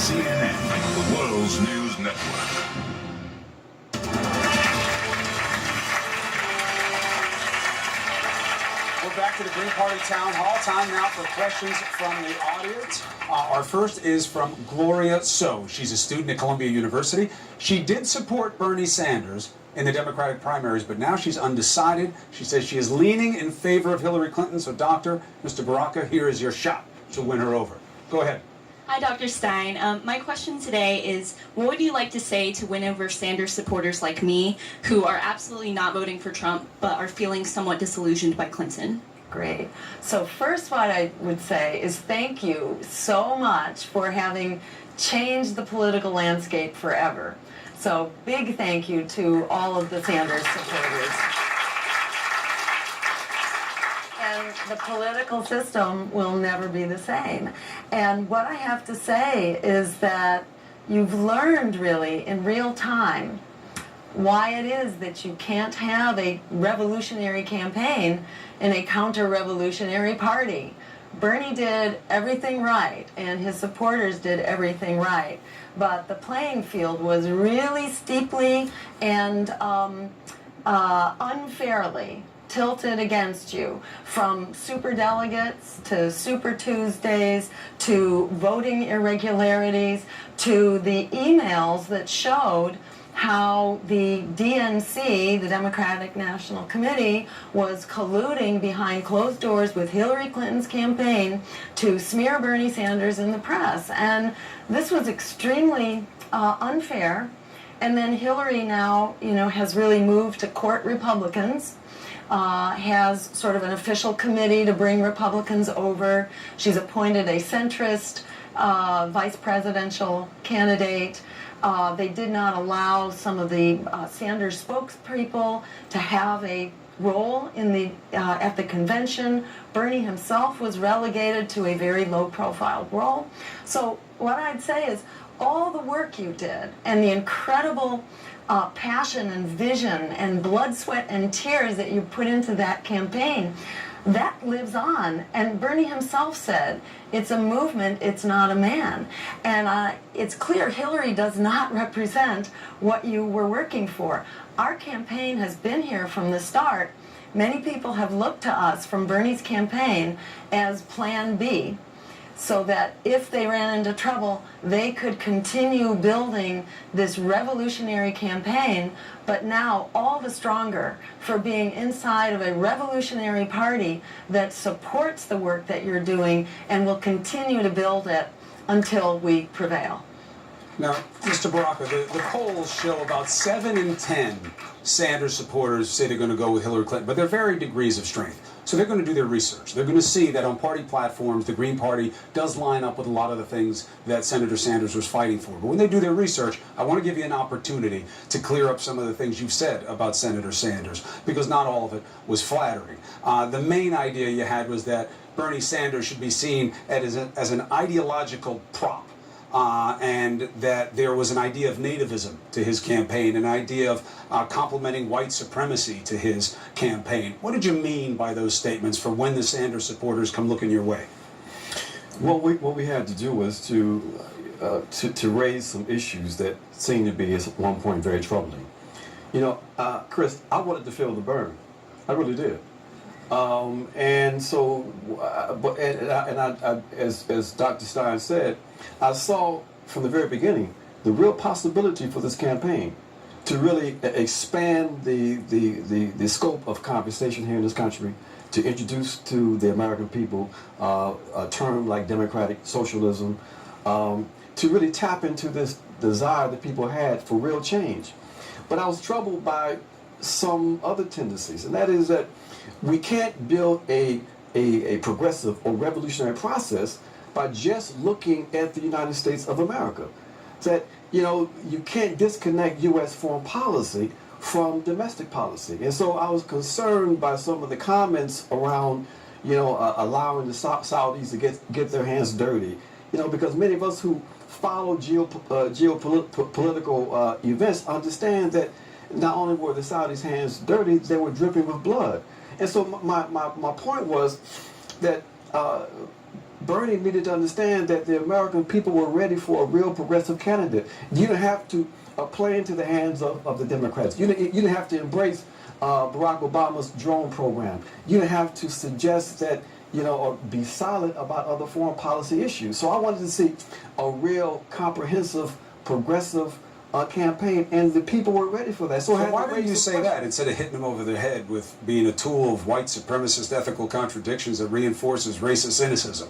CNN, the world's news network. We're back to the Green Party Town Hall. Time now for questions from the audience. Our first is from Gloria So. She's a student at Columbia University. She did support Bernie Sanders in the Democratic primaries, but now she's undecided. She says she is leaning in favor of Hillary Clinton. So, Doctor, Mr. Baraka, here is your shot to win her over. Go ahead. Hi, Dr. Stein. My question today is, what would you like to say to win over Sanders supporters like me who are absolutely not voting for Trump but are feeling somewhat disillusioned by Clinton? Great. So first what I would say is thank you so much for having changed the political landscape forever. So big thank you to all of the Sanders supporters. And the political system will never be the same. And what I have to say is that you've learned really in real time why it is that you can't have a revolutionary campaign in a counter-revolutionary party. Bernie did everything right, and his supporters did everything right. But the playing field was really steeply and unfairly tilted against you, from superdelegates to Super Tuesdays to voting irregularities to the emails that showed how the DNC, the Democratic National Committee, was colluding behind closed doors with Hillary Clinton's campaign to smear Bernie Sanders in the press. And this was extremely unfair. And then Hillary now, has really moved to court Republicans, has sort of an official committee to bring Republicans over. She's appointed a centrist vice presidential candidate. They did not allow some of the Sanders spokespeople to have a role in the at the convention. Bernie himself was relegated to a very low-profile role. So what I'd say is all the work you did and the incredible passion and vision and blood, sweat, and tears that you put into that campaign, that lives on. And Bernie himself said, it's a movement, it's not a man. And it's clear Hillary does not represent what you were working for. Our campaign has been here from the start. Many people have looked to us from Bernie's campaign as Plan B, so that if they ran into trouble, they could continue building this revolutionary campaign, but now all the stronger for being inside of a revolutionary party that supports the work that you're doing and will continue to build it until we prevail. Now, Mr. Baraka, the polls show about 7 in 10 Sanders supporters say they're going to go with Hillary Clinton, but they're varying degrees of strength. So they're going to do their research. They're going to see that on party platforms, the Green Party does line up with a lot of the things that Senator Sanders was fighting for. But when they do their research, I want to give you an opportunity to clear up some of the things you've said about Senator Sanders, because not all of it was flattering. The main idea you had was that Bernie Sanders should be seen as an ideological prop. And that there was an idea of nativism to his campaign, an idea of complimenting white supremacy to his campaign. What did you mean by those statements for when the Sanders supporters come looking your way? Well, what we had to do was to raise some issues that seemed to be at one point very troubling. Chris, I wanted to feel the burn. I really did. And so, as Dr. Stein said, I saw from the very beginning the real possibility for this campaign to really expand the scope of conversation here in this country, to introduce to the American people a term like democratic socialism, to really tap into this desire that people had for real change. But I was troubled by some other tendencies, and that is that we can't build a progressive or revolutionary process by just looking at the United States of America. That, you can't disconnect U.S. foreign policy from domestic policy. And so I was concerned by some of the comments around, allowing the Saudis to get their hands dirty. Because many of us who follow geopolitical events understand that not only were the Saudis' hands dirty, they were dripping with blood. And so my point was that Bernie needed to understand that the American people were ready for a real progressive candidate. You didn't have to play into the hands of the Democrats. You didn't have to embrace Barack Obama's drone program. You didn't have to suggest that, or be silent about other foreign policy issues. So I wanted to see a real comprehensive, progressive campaign, and the people were ready for that. So why didn't you say that instead of hitting them over the head with being a tool of white supremacist ethical contradictions that reinforces racist cynicism?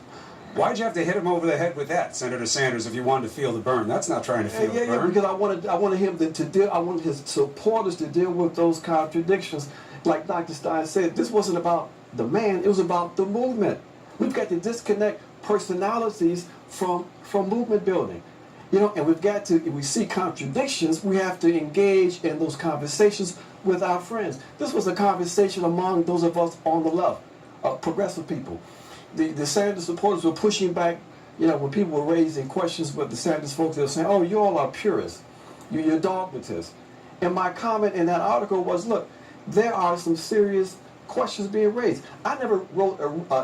Why'd you have to hit him over the head with that, Senator Sanders, if you wanted to feel the burn? That's not trying to feel the burn. Because I wanted him to deal. I wanted his supporters to deal with those contradictions. Like Dr. Stein said, this wasn't about the man; it was about the movement. We've got to disconnect personalities from movement building. And we've got to, if we see contradictions, we have to engage in those conversations with our friends. This was a conversation among those of us on the left, progressive people. The Sanders supporters were pushing back, when people were raising questions with the Sanders folks, they were saying, oh, you all are purists, you're dogmatists. And my comment in that article was, look, there are some serious questions being raised. I never wrote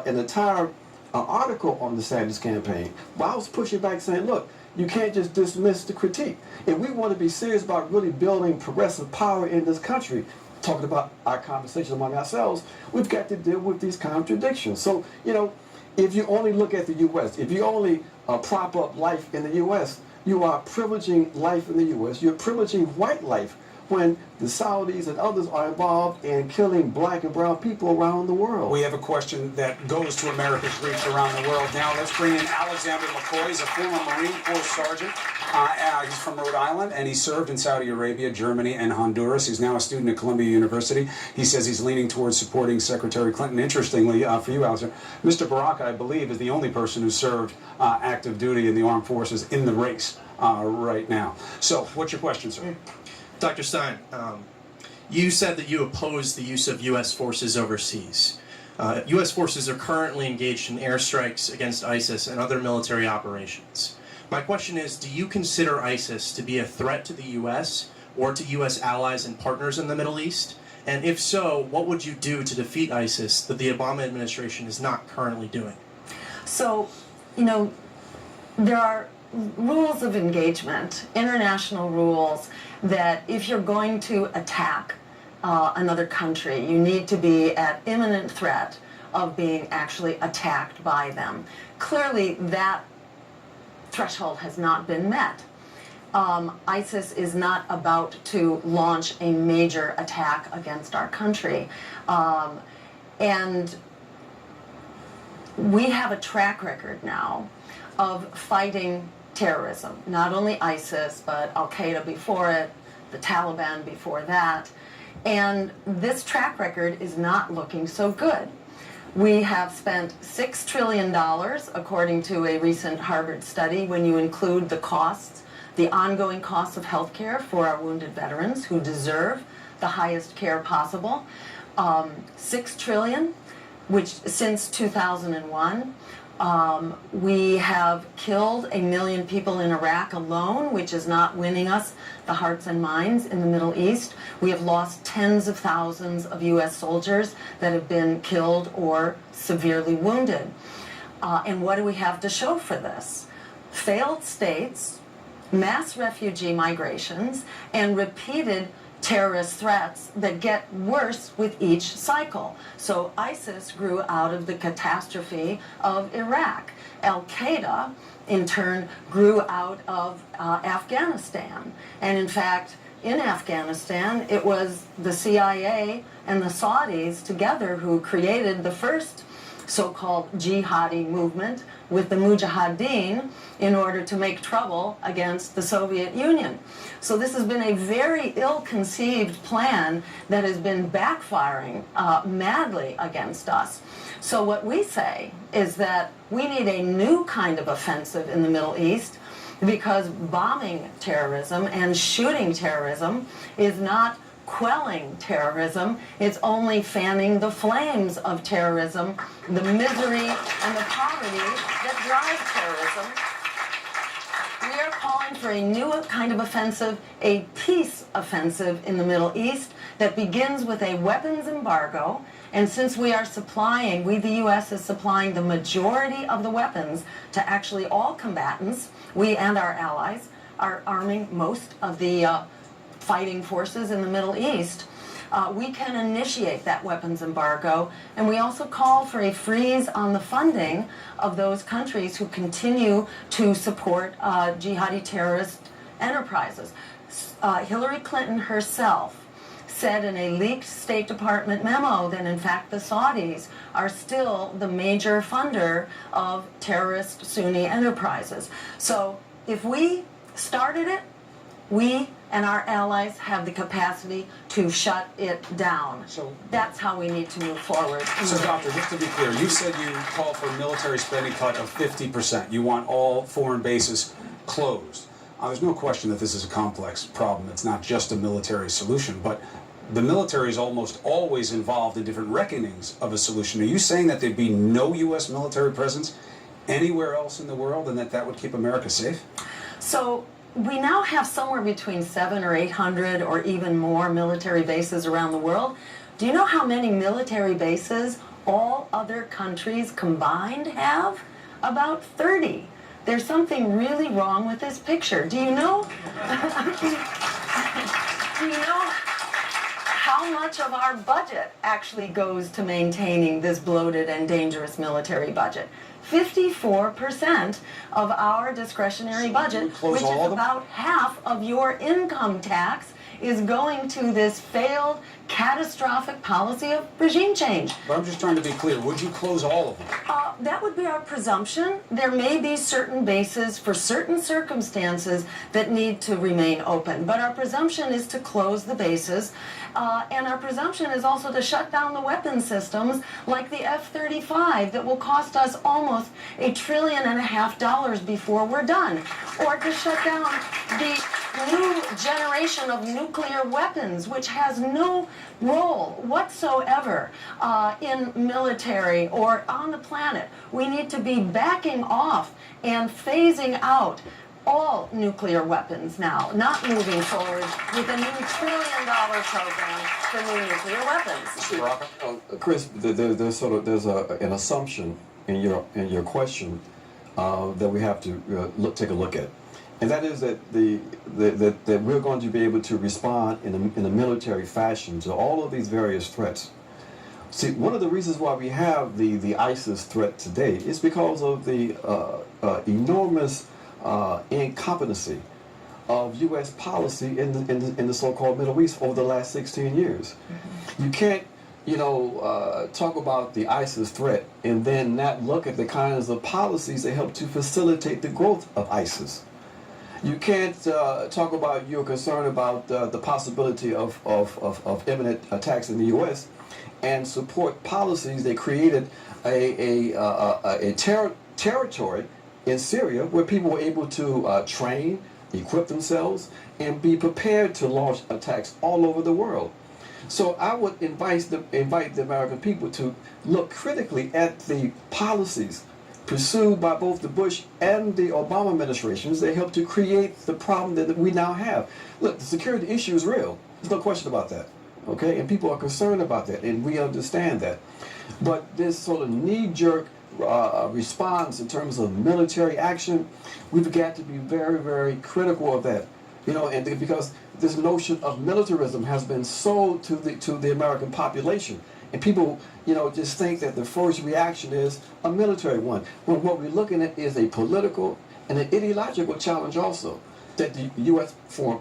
an entire article on the Sanders campaign, but I was pushing back saying, look, you can't just dismiss the critique. If we want to be serious about really building progressive power in this country, talking about our conversation among ourselves, we've got to deal with these contradictions. So, if you only look at the U.S., if you only prop up life in the U.S., you are privileging life in the U.S., you're privileging white life when the Saudis and others are involved in killing black and brown people around the world. We have a question that goes to America's reach around the world now. Let's bring in Alexander McCoy. He's a former Marine Corps sergeant. He's from Rhode Island, and he served in Saudi Arabia, Germany, and Honduras. He's now a student at Columbia University. He says he's leaning towards supporting Secretary Clinton. Interestingly, for you, Alexander, Mr. Baraka, I believe, is the only person who served active duty in the armed forces in the race right now. So, what's your question, sir? Dr. Stein, you said that you oppose the use of U.S. forces overseas. U.S. forces are currently engaged in airstrikes against ISIS and other military operations. My question is, do you consider ISIS to be a threat to the U.S. or to U.S. allies and partners in the Middle East? And if so, what would you do to defeat ISIS that the Obama administration is not currently doing? So, there are rules of engagement, international rules, that if you're going to attack another country, you need to be at imminent threat of being actually attacked by them. Clearly, that threshold has not been met. ISIS is not about to launch a major attack against our country. And we have a track record now of fighting terrorism, not only ISIS, but Al-Qaeda before it, the Taliban before that. And this track record is not looking so good. We have spent $6 trillion, according to a recent Harvard study, when you include the costs, the ongoing costs of health care for our wounded veterans who deserve the highest care possible. $6 trillion, which since 2001. We have killed 1 million people in Iraq alone, which is not winning us the hearts and minds in the Middle East. We have lost tens of thousands of U.S. soldiers that have been killed or severely wounded. And what do we have to show for this? Failed states, mass refugee migrations, and repeated terrorist threats that get worse with each cycle. So ISIS grew out of the catastrophe of Iraq. Al-Qaeda, in turn, grew out of Afghanistan. And in fact, in Afghanistan, it was the CIA and the Saudis together who created the first so-called jihadi movement with the Mujahideen in order to make trouble against the Soviet Union. So this has been a very ill-conceived plan that has been backfiring madly against us. So what we say is that we need a new kind of offensive in the Middle East, because bombing terrorism and shooting terrorism is not quelling terrorism, it's only fanning the flames of terrorism, the misery and the poverty that drive terrorism. We are calling for a new kind of offensive, a peace offensive in the Middle East, that begins with a weapons embargo. And since we are supplying, we the U.S. is supplying the majority of the weapons to actually all combatants, we and our allies are arming most of the fighting forces in the Middle East. We can initiate that weapons embargo, and we also call for a freeze on the funding of those countries who continue to support jihadi terrorist enterprises. Hillary Clinton herself said in a leaked State Department memo that in fact the Saudis are still the major funder of terrorist Sunni enterprises. So if we started it, we and our allies have the capacity to shut it down. So that's how we need to move forward. So, Doctor, just to be clear, you said you call for a military spending cut of 50%. You want all foreign bases closed. There's no question that this is a complex problem. It's not just a military solution, but the military is almost always involved in different reckonings of a solution. Are you saying that there'd be no U.S. military presence anywhere else in the world and that would keep America safe? So we now have somewhere between 700 or 800 or even more military bases around the world. Do you know how many military bases all other countries combined have? About 30. There's something really wrong with this picture. Do you know? Do you know how much of our budget actually goes to maintaining this bloated and dangerous military budget? 54% of our discretionary budget, which is about half of your income tax, is going to this failed, catastrophic policy of regime change. But I'm just trying to be clear. Would you close all of them? That would be our presumption. There may be certain bases for certain circumstances that need to remain open, but our presumption is to close the bases, and our presumption is also to shut down the weapon systems like the F-35 that will cost us almost $1.5 trillion before we're done, or to shut down the new generation of nuclear weapons, which has no role whatsoever in military or on the planet. We need to be backing off and phasing out all nuclear weapons now, not moving forward with a new $1 trillion program for new nuclear weapons. Chris, there's an assumption in your question that we have to take a look at. And that is that that we're going to be able to respond in a military fashion to all of these various threats. See, one of the reasons why we have the ISIS threat today is because of the enormous incompetency of U.S. policy in the so-called Middle East over the last 16 years. You can't, talk about the ISIS threat and then not look at the kinds of policies that help to facilitate the growth of ISIS. You can't talk about your concern about the possibility of imminent attacks in the U.S. and support policies that created a territory in Syria where people were able to train, equip themselves, and be prepared to launch attacks all over the world. So I would invite the American people to look critically at the policies pursued by both the Bush and the Obama administrations. They helped to create the problem that we now have. Look, the security issue is real. There's no question about that. Okay? And people are concerned about that, and we understand that. But this sort of knee-jerk response in terms of military action, we've got to be very, very critical of that. And because this notion of militarism has been sold to the American population. And people, just think that the first reaction is a military one. When what we're looking at is a political and an ideological challenge also that the U.S. foreign